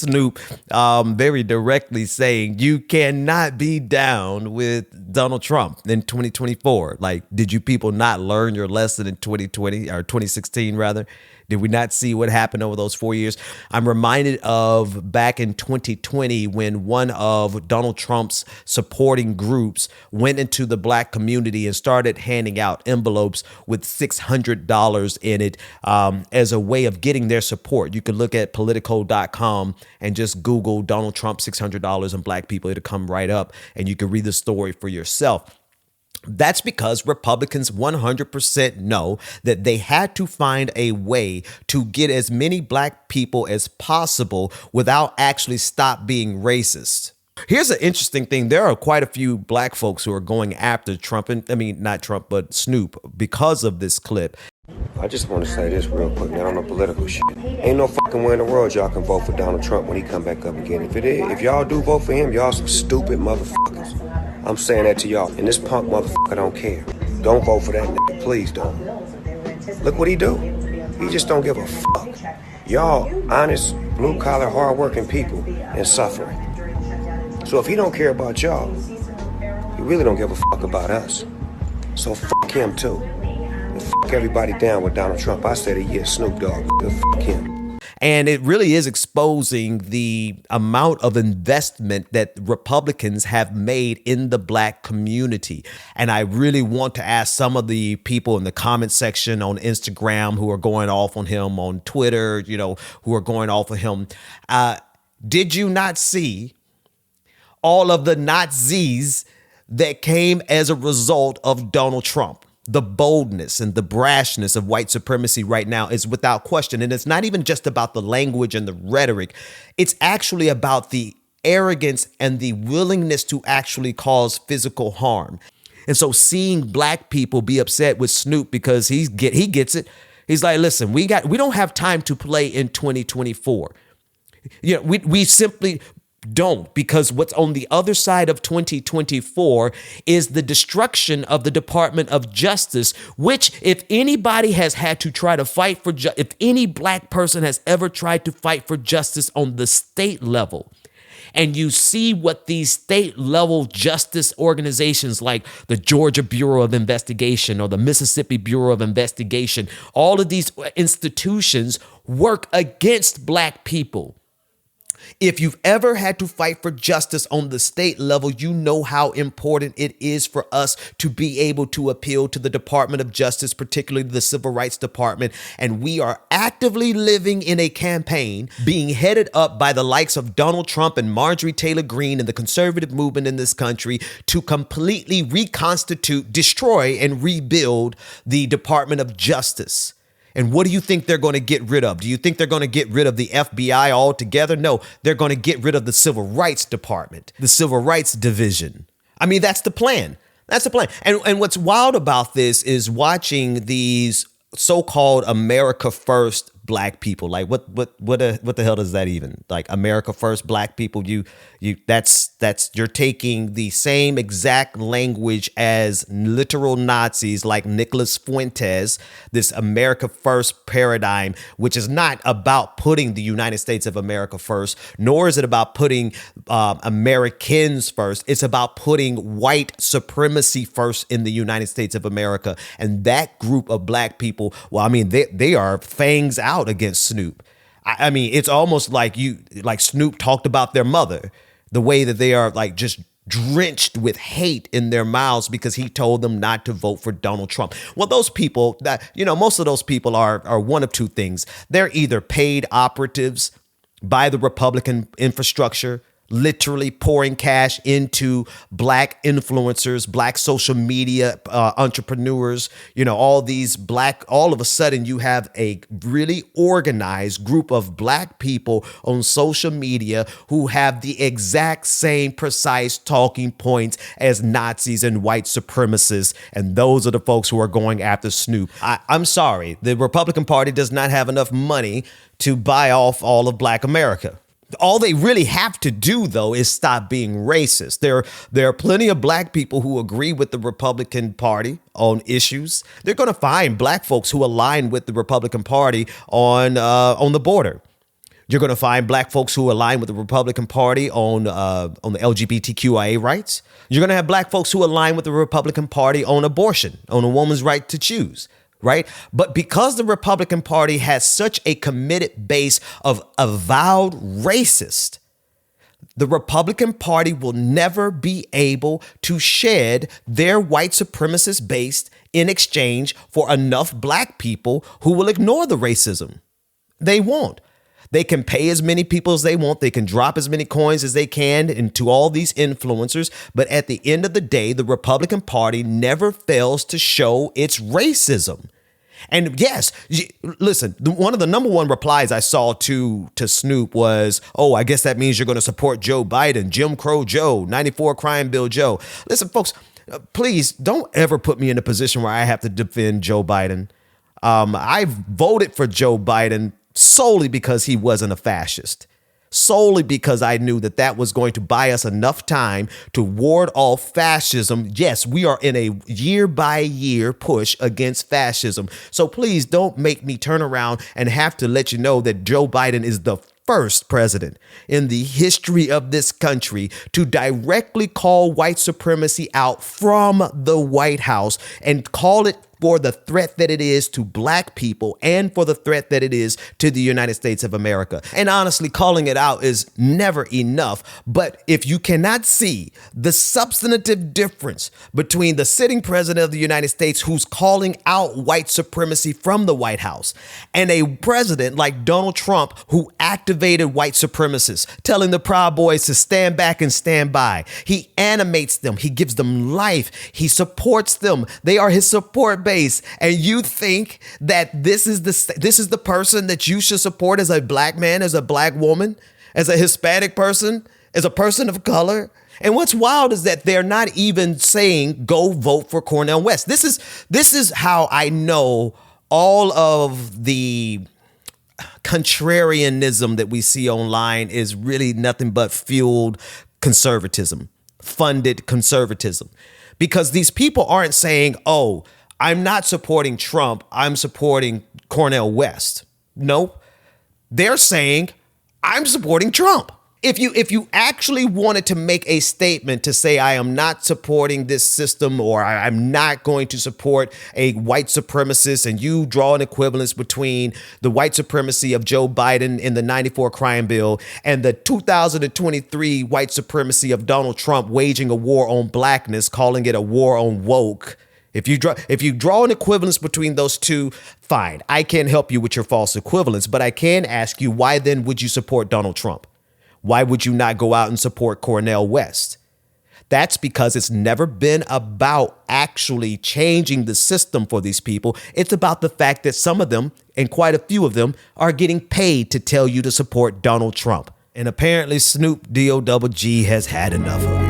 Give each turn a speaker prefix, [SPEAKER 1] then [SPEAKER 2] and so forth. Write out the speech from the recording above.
[SPEAKER 1] Snoop very directly saying you cannot be down with Donald Trump in 2024. Like, did you people not learn your lesson in 2020 or 2016 rather? Did we not see what happened over those 4 years? I'm reminded of back in 2020 when one of Donald Trump's supporting groups went into the black community and started handing out envelopes with $600 in it as a way of getting their support. You could look at Politico.com and just Google Donald Trump $600 and black people. It'll come right up and you can read the story for yourself. That's because Republicans 100% know that they had to find a way to get as many black people as possible without actually stop being racist. Here's an interesting thing. There are quite a few black folks who are going after Trump, and I mean, not Trump, but Snoop, because of this clip.
[SPEAKER 2] I just want to say this real quick, not on the political shit. Ain't no fucking way in the world y'all can vote for Donald Trump when he come back up again. If y'all do vote for him, y'all some stupid motherfuckers. I'm saying that to y'all. And this punk motherfucker don't care. Don't vote for that nigga. Please don't. Look what he do. He just don't give a fuck. Y'all honest, blue-collar, hard-working people and suffering. So if he don't care about y'all, he really don't give a fuck about us. So fuck him too. And fuck everybody down with Donald Trump. I said he is Snoop Dogg. Fuck him.
[SPEAKER 1] And it really is exposing the amount of investment that Republicans have made in the black community. And I really want to ask some of the people in the comment section on Instagram who are going off on him, on Twitter, who are going off on him. Did you not see all of the Nazis that came as a result of Donald Trump? The boldness and the brashness of white supremacy right now is without question. And it's not even just about the language and the rhetoric. It's actually about the arrogance and the willingness to actually cause physical harm. And so seeing black people be upset with Snoop because he gets it. He's like, listen, we don't have time to play in 2024. We simply don't, because what's on the other side of 2024 is the destruction of the Department of Justice, which if anybody has had to try to fight for if any black person has ever tried to fight for justice on the state level, and you see what these state level justice organizations like the Georgia Bureau of Investigation or the Mississippi Bureau of Investigation, all of these institutions work against black people. If you've ever had to fight for justice on the state level, you know how important it is for us to be able to appeal to the Department of Justice, particularly the Civil Rights Department. And we are actively living in a campaign being headed up by the likes of Donald Trump and Marjorie Taylor Greene and the conservative movement in this country to completely reconstitute, destroy, and rebuild the Department of Justice. And what do you think they're going to get rid of? Do you think they're going to get rid of the FBI altogether? No, they're going to get rid of the Civil Rights Department, the Civil Rights Division. I mean, that's the plan. That's the plan. And what's wild about this is watching these so-called America First black people. Like what the hell does that even, like, America First black people? You're taking the same exact language as literal Nazis like Nicholas Fuentes, this America First paradigm, which is not about putting the United States of America first, nor is it about putting Americans first. It's about putting white supremacy first in the United States of America. And that group of black people, well, I mean, they are fangs out against Snoop. I mean, it's almost like Snoop talked about their mother, the way that they are like just drenched with hate in their mouths because he told them not to vote for Donald Trump. Well, those people most of those people are one of two things. They're either paid operatives by the Republican infrastructure, literally pouring cash into black influencers, black social media entrepreneurs, all of a sudden you have a really organized group of black people on social media who have the exact same precise talking points as Nazis and white supremacists. And those are the folks who are going after Snoop. I'm sorry, the Republican Party does not have enough money to buy off all of black America. All they really have to do, though, is stop being racist. There are plenty of black people who agree with the Republican Party on issues. They're going to find black folks who align with the Republican Party on the border. You're going to find black folks who align with the Republican Party on the LGBTQIA rights. You're going to have black folks who align with the Republican Party on abortion, on a woman's right to choose. Right. But because the Republican Party has such a committed base of avowed racists, the Republican Party will never be able to shed their white supremacist base in exchange for enough black people who will ignore the racism. They won't. They can pay as many people as they want. They can drop as many coins as they can into all these influencers. But at the end of the day, the Republican Party never fails to show its racism. And yes, listen, one of the number one replies I saw to Snoop was, oh, I guess that means you're going to support Joe Biden, Jim Crow Joe, 94 Crime Bill Joe. Listen, folks, please don't ever put me in a position where I have to defend Joe Biden. I voted for Joe Biden solely because he wasn't a fascist. Solely because I knew that that was going to buy us enough time to ward off fascism. Yes, we are in a year by year push against fascism. So please don't make me turn around and have to let you know that Joe Biden is the first president in the history of this country to directly call white supremacy out from the White House and call it for the threat that it is to black people and for the threat that it is to the United States of America. And honestly, calling it out is never enough. But if you cannot see the substantive difference between the sitting president of the United States who's calling out white supremacy from the White House and a president like Donald Trump who activated white supremacists, telling the Proud Boys to stand back and stand by. He animates them. He gives them life. He supports them. They are his support base. And you think that this is the person that you should support as a black man, as a black woman, as a Hispanic person, as a person of color? And what's wild is that they're not even saying go vote for Cornel West. This is how I know all of the contrarianism that we see online is really nothing but fueled conservatism, funded conservatism, because these people aren't saying, oh, I'm not supporting Trump, I'm supporting Cornel West. No, they're saying I'm supporting Trump. If you actually wanted to make a statement to say I am not supporting this system or I'm not going to support a white supremacist, and you draw an equivalence between the white supremacy of Joe Biden in the 94 crime bill and the 2023 white supremacy of Donald Trump waging a war on blackness, calling it a war on woke. If you draw an equivalence between those two, fine. I can't help you with your false equivalence, but I can ask you, why then would you support Donald Trump? Why would you not go out and support Cornel West? That's because it's never been about actually changing the system for these people. It's about the fact that some of them, and quite a few of them, are getting paid to tell you to support Donald Trump. And apparently Snoop Dogg has had enough of it.